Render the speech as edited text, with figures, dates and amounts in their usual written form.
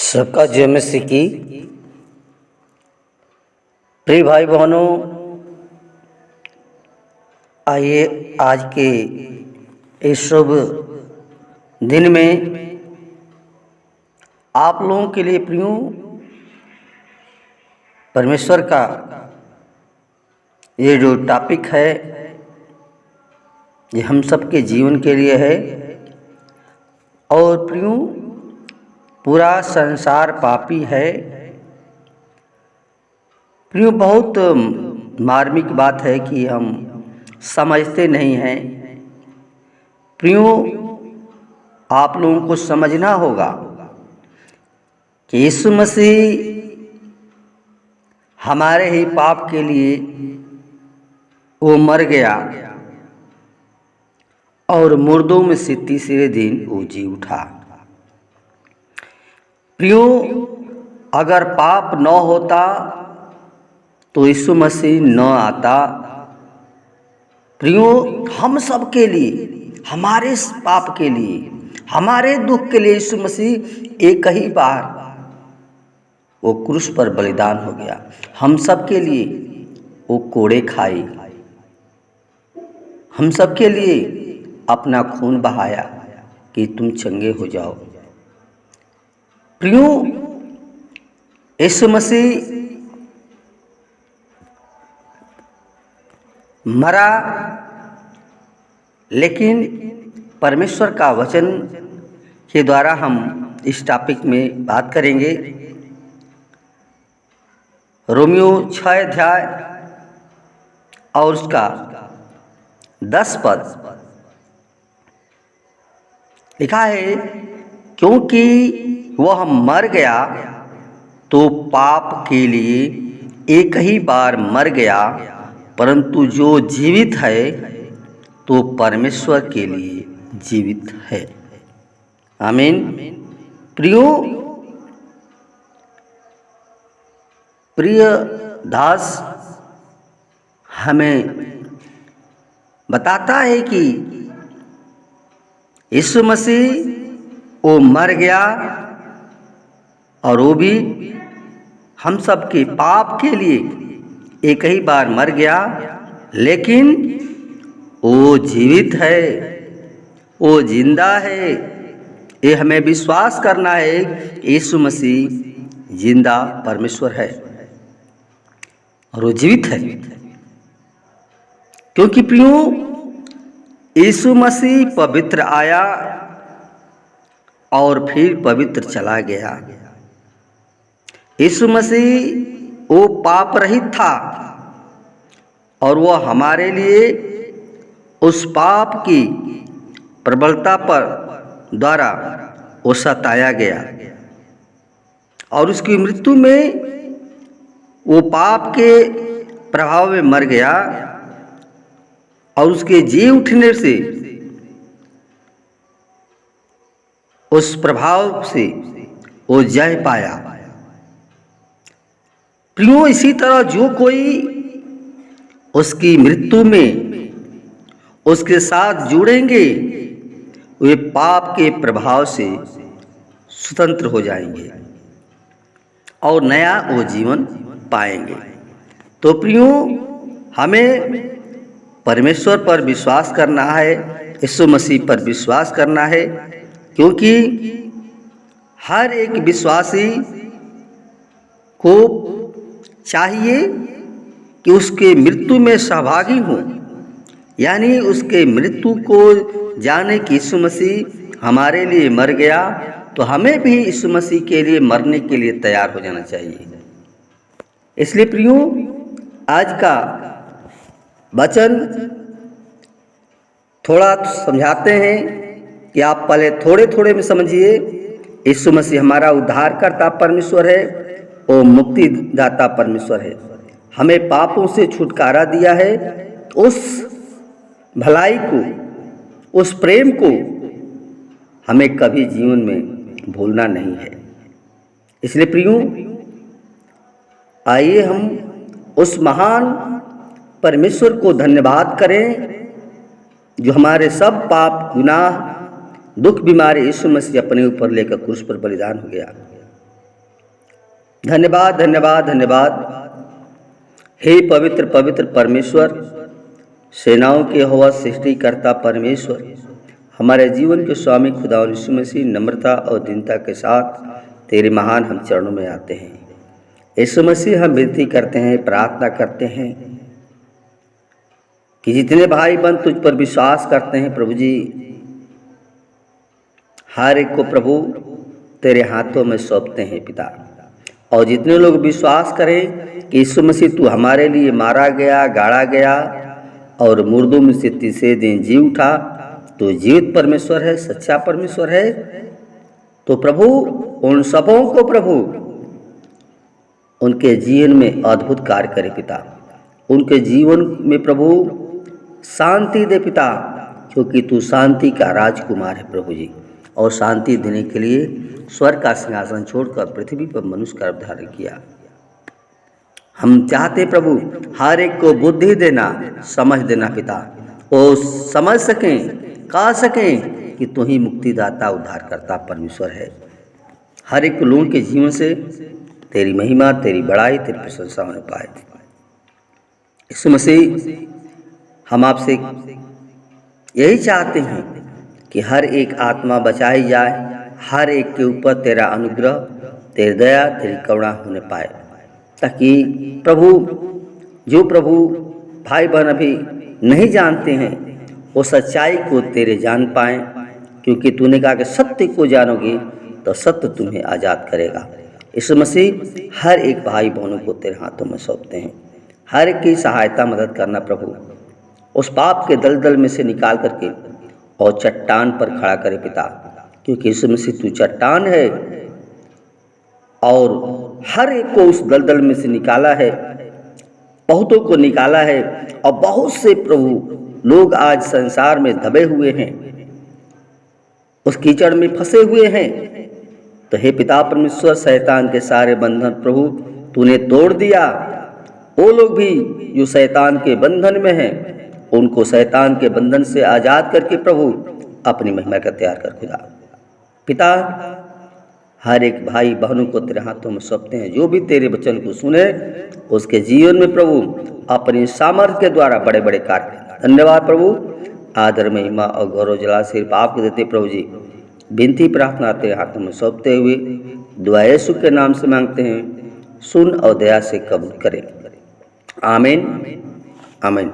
सबका जय मसीह की। प्रिय भाई बहनों, आइए आज के इस शुभ दिन में आप लोगों के लिए प्रियो परमेश्वर का ये जो टॉपिक है ये हम सबके जीवन के लिए है। और प्रियो पूरा संसार पापी है। प्रियो बहुत मार्मिक बात है कि हम समझते नहीं हैं। प्रियो आप लोगों को समझना होगा कि यीशु मसीह हमारे ही पाप के लिए वो मर गया और मुर्दों में से तीसरे दिन वो जी उठा। प्रियो अगर पाप न होता तो यीशु मसीह न आता। प्रियो हम सब के लिए, हमारे पाप के लिए, हमारे दुख के लिए यीशु मसीह एक ही बार वो क्रूस पर बलिदान हो गया। हम सब के लिए वो कोड़े खाई, हम सब के लिए अपना खून बहाया कि तुम चंगे हो जाओ। प्रियो यीशु मसीह मरा, लेकिन परमेश्वर का वचन के द्वारा हम इस टॉपिक में बात करेंगे। रोमियो 6 अध्याय और उसका 10 पद लिखा है, क्योंकि वह मर गया तो पाप के लिए एक ही बार मर गया, परंतु जो जीवित है तो परमेश्वर के लिए जीवित है। आमीन। प्रिय दास हमें बताता है कि यीशु मसीह वो मर गया और वो भी हम सब के पाप के लिए एक ही बार मर गया, लेकिन वो जीवित है, वो जिंदा है। ये हमें विश्वास करना है कि यीशु मसीह जिंदा परमेश्वर है और वो जीवित है। क्योंकि प्रियो यीशु मसीह पवित्र आया और फिर पवित्र चला गया। यीशु मसीह वो पाप रहित था और वो हमारे लिए उस पाप की प्रबलता पर द्वारा वो सताया गया और उसकी मृत्यु में वो पाप के प्रभाव में मर गया और उसके जी उठने से उस प्रभाव से वो जय पाया। प्रियो इसी तरह जो कोई उसकी मृत्यु में उसके साथ जुड़ेंगे वे पाप के प्रभाव से स्वतंत्र हो जाएंगे और नया वो जीवन पाएंगे। तो प्रियो हमें परमेश्वर पर विश्वास करना है, यीशु मसीह पर विश्वास करना है, क्योंकि हर एक विश्वासी को चाहिए कि उसके मृत्यु में सहभागी हो, यानी उसके मृत्यु को जाने कि यीशु मसीह हमारे लिए मर गया, तो हमें भी यीशु मसीह के लिए मरने के लिए तैयार हो जाना चाहिए। इसलिए प्रियो आज का वचन थोड़ा समझाते हैं कि आप पहले थोड़े थोड़े में समझिए। यीशु मसीह हमारा उद्धारकर्ता परमेश्वर है, वो मुक्तिदाता परमेश्वर है, हमें पापों से छुटकारा दिया है। उस भलाई को, उस प्रेम को हमें कभी जीवन में भूलना नहीं है। इसलिए प्रियो आइए हम उस महान परमेश्वर को धन्यवाद करें जो हमारे सब पाप, गुनाह, दुख, बीमारी यीशु मसीह अपने ऊपर लेकर क्रूस पर बलिदान हो गया। धन्यवाद धन्यवाद धन्यवाद। हे पवित्र पवित्र परमेश्वर, सेनाओं के यहोवा सृष्टिकर्ता परमेश्वर, हमारे जीवन के स्वामी खुदा यीशु मसीह, नम्रता और दीनता के साथ तेरे महान हम चरणों में आते हैं। यीशु मसीह, हम विनती करते हैं, प्रार्थना करते हैं कि जितने भाई बहन तुझ पर विश्वास करते हैं प्रभु जी, हर एक को प्रभु तेरे हाथों में सौंपते हैं पिता। और जितने लोग विश्वास करें कि यीशु मसीह तू हमारे लिए मारा गया, गाड़ा गया और मुर्दों में से तीसरे दिन जी उठा, तो जीवित परमेश्वर है, सच्चा परमेश्वर है, तो प्रभु उन सबों को प्रभु उनके जीवन में अद्भुत कार्य करे पिता। उनके जीवन में प्रभु शांति दे पिता, क्योंकि तू शांति का राजकुमार है प्रभु जी। और शांति देने के लिए स्वर्ग का सिंहासन छोड़कर पृथ्वी पर मनुष्य का अवतार किया। हम चाहते प्रभु हर एक को बुद्धि देना, समझ देना पिता, वो समझ सकें, कह सकें कि तू ही मुक्तिदाता उद्धारकर्ता परमेश्वर है। हर एक लोगों के जीवन से तेरी महिमा, तेरी बड़ाई, तेरी प्रशंसा होने पाए। यीशु मसीह, हम आपसे यही चाहते हैं कि हर एक आत्मा बचाई जाए, हर एक के ऊपर तेरा अनुग्रह, तेरी दया, तेरी करुणा होने पाए, ताकि प्रभु जो प्रभु भाई बहन अभी नहीं जानते हैं वो सच्चाई को तेरे जान पाएँ, क्योंकि तूने कहा कि सत्य को जानोगे तो सत्य तुम्हें आज़ाद करेगा। यीशु मसीह, हर एक भाई बहनों को तेरे हाथों में सौंपते हैं। हर एक की सहायता मदद करना प्रभु, उस पाप के दलदल में से निकाल करके और चट्टान पर खड़ा करे पिता, क्योंकि यीशु मसीह तू चट्टान है और हर एक को उस दलदल में से निकाला है, बहुतों को निकाला है। और बहुत से प्रभु लोग आज संसार में दबे हुए हैं, उस कीचड़ में फंसे हुए हैं। तो हे पिता परमेश्वर, शैतान के सारे बंधन प्रभु तूने तोड़ दिया। वो लोग भी जो शैतान के बंधन में हैं, उनको शैतान के बंधन से आज़ाद करके प्रभु अपनी महिमा का तैयार कर खुदा। पिता, हर एक भाई बहनों को तेरे हाथों में सौंपते हैं। जो भी तेरे वचन को सुने उसके जीवन में प्रभु अपनी सामर्थ्य के द्वारा बड़े बड़े कार्य करें। धन्यवाद प्रभु, आदर, महिमा और गौरव जला सिर्फ आपको देते प्रभु जी। विनती प्रार्थना तेरे हाथों में सौंपते हुए दुआ यीशु के नाम से मांगते हैं, सुन और दया से कबूल करें। आमीन आमीन।